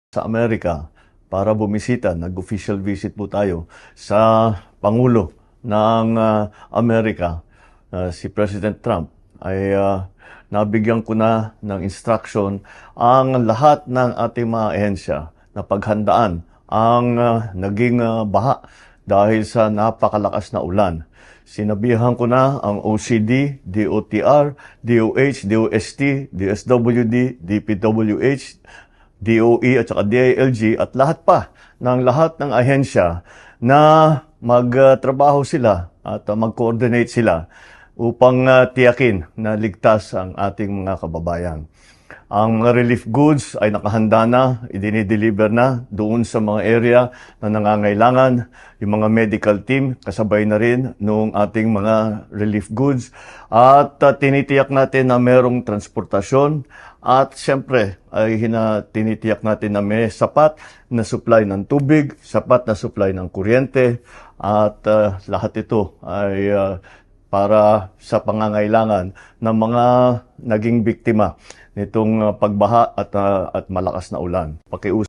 sa Amerika para bumisita. Nag-official visit po tayo sa Pangulo ng Amerika, si President Trump. Ay nabigyan ko na ng instruction ang lahat ng ating mga ahensya na paghandaan ang naging baha dahil sa napakalakas na ulan. Sinabihan ko na ang OCD, DOTR, DOH, DOST, DSWD, DPWH, DOE at saka DILG at lahat pa ng lahat ng ahensya na magtrabaho sila at mag-coordinate sila upang tiyakin na ligtas ang ating mga kababayan. Ang mga relief goods ay nakahanda na, idinideliver na doon sa mga area na nangangailangan. Yung mga medical team, kasabay na rin noong ating mga relief goods. At tinitiyak natin na merong transportasyon. At siyempre, ay tinitiyak natin na may sapat na supply ng tubig, sapat na supply ng kuryente. At lahat ito ay para sa pangangailangan ng mga naging biktima nitong pagbaha at malakas na ulan. Pakiusap